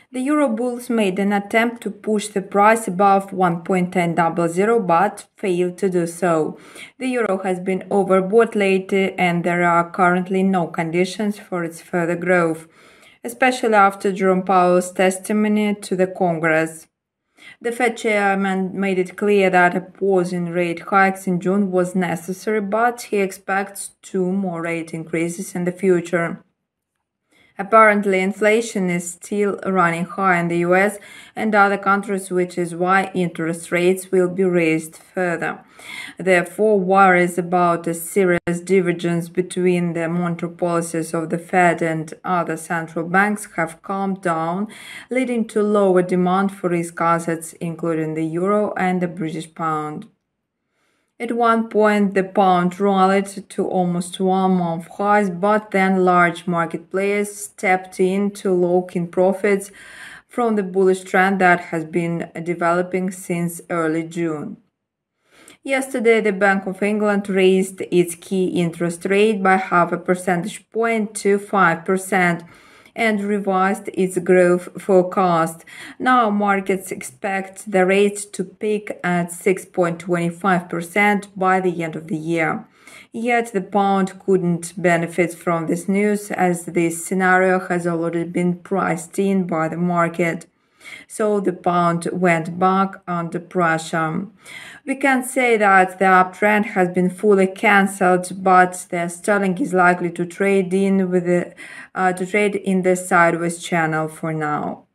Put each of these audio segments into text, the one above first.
The euro bulls made an attempt to push the price above 1.1000 but failed to do so. The euro has been overbought lately and there are currently no conditions for its further growth, especially after Jerome Powell's testimony to the Congress. The Fed chairman made it clear that a pause in rate hikes in June was necessary, but he expects 2 more rate increases in the future. Apparently, inflation is still running high in the US and other countries, which is why interest rates will be raised further. Therefore, worries about a serious divergence between the monetary policies of the Fed and other central banks have calmed down, leading to lower demand for risk assets, including the euro and the British pound. At one point, the pound rallied to almost 1-month highs, but then large market players stepped in to lock in profits from the bullish trend that has been developing since early June. Yesterday, the Bank of England raised its key interest rate by half a percentage point to 5%. And revised its growth forecast. Now markets expect the rate to peak at 6.25% by the end of the year. Yet the pound couldn't benefit from this news as this scenario has already been priced in by the market. So the pound went back under pressure. We can say that the uptrend has been fully cancelled, but the sterling is likely to trade in the sideways channel for now.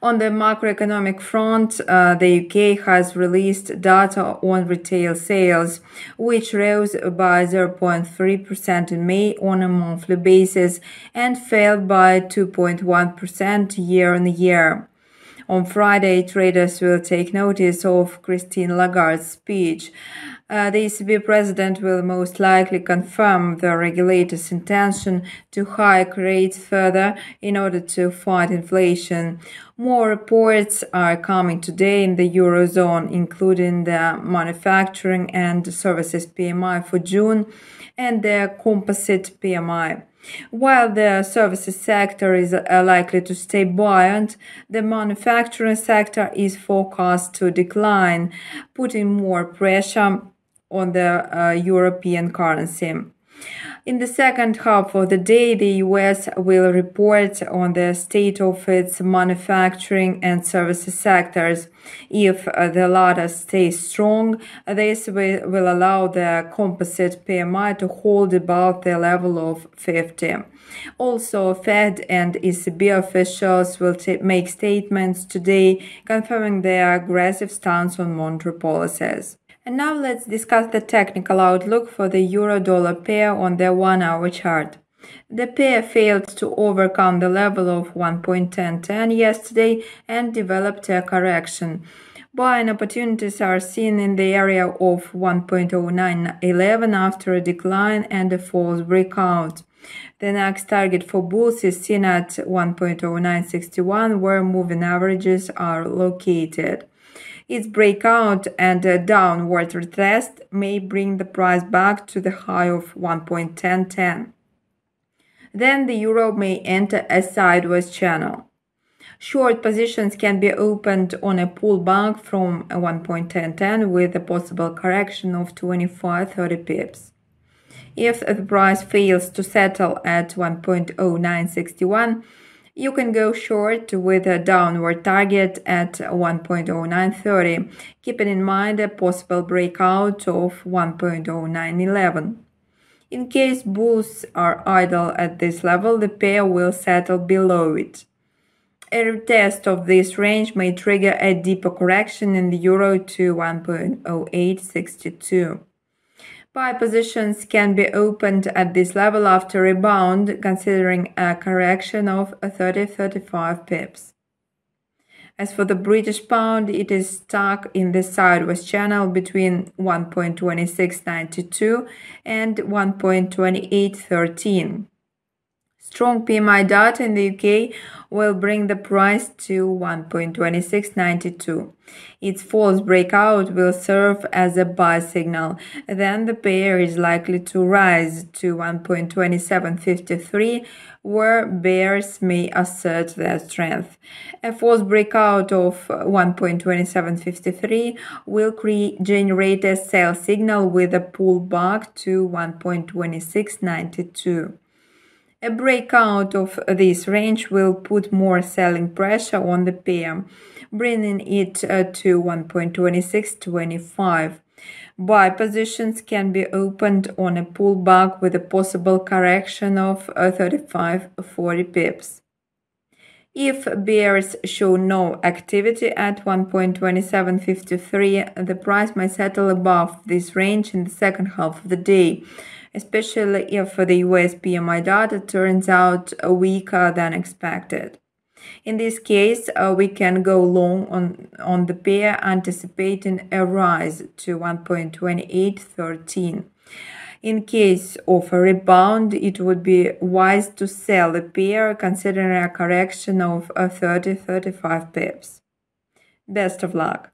On the macroeconomic front, the UK has released data on retail sales, which rose by 0.3% in May on a monthly basis and fell by 2.1% year-on-year. On Friday, traders will take notice of Christine Lagarde's speech. The ECB president will most likely confirm the regulator's intention to hike rates further in order to fight inflation. More reports are coming today in the Eurozone, including the manufacturing and services PMI for June and the composite PMI. While the services sector is likely to stay buoyant, the manufacturing sector is forecast to decline, putting more pressure on the European currency. In the second half of the day, the US will report on the state of its manufacturing and services sectors. If the latter stays strong, this will allow the composite PMI to hold above the level of 50. Also, Fed and ECB officials will make statements today confirming their aggressive stance on monetary policies. And now let's discuss the technical outlook for the euro-dollar pair on the 1-hour chart. The pair failed to overcome the level of 1.1010 yesterday and developed a correction. Buying opportunities are seen in the area of 1.0911 after a decline and a false breakout. The next target for bulls is seen at 1.0961, where moving averages are located. Its breakout and a downward retest may bring the price back to the high of 1.1010. Then the euro may enter a sideways channel. Short positions can be opened on a pullback from 1.1010 with a possible correction of 25-30 pips. If the price fails to settle at 1.0961, you can go short with a downward target at 1.0930, keeping in mind a possible breakout of 1.0911. In case bulls are idle at this level, the pair will settle below it. A retest of this range may trigger a deeper correction in the euro to 1.0862. Buy positions can be opened at this level after rebound, considering a correction of 30-35 pips. As for the British pound, it is stuck in the sideways channel between 1.2692 and 1.2813. Strong PMI data in the UK will bring the price to 1.2692. Its false breakout will serve as a buy signal. Then the pair is likely to rise to 1.2753, where bears may assert their strength. A false breakout of 1.2753 will generate a sell signal with a pullback to 1.2692. A breakout of this range will put more selling pressure on the pair, bringing it to 1.2625. Buy positions can be opened on a pullback with a possible correction of 35-40 pips. If bears show no activity at 1.2753, the price might settle above this range in the second half of the day, especially if the US PMI data turns out weaker than expected. In this case, we can go long on the pair, anticipating a rise to 1.2813. In case of a rebound, it would be wise to sell the pair, considering a correction of 30-35 pips. Best of luck!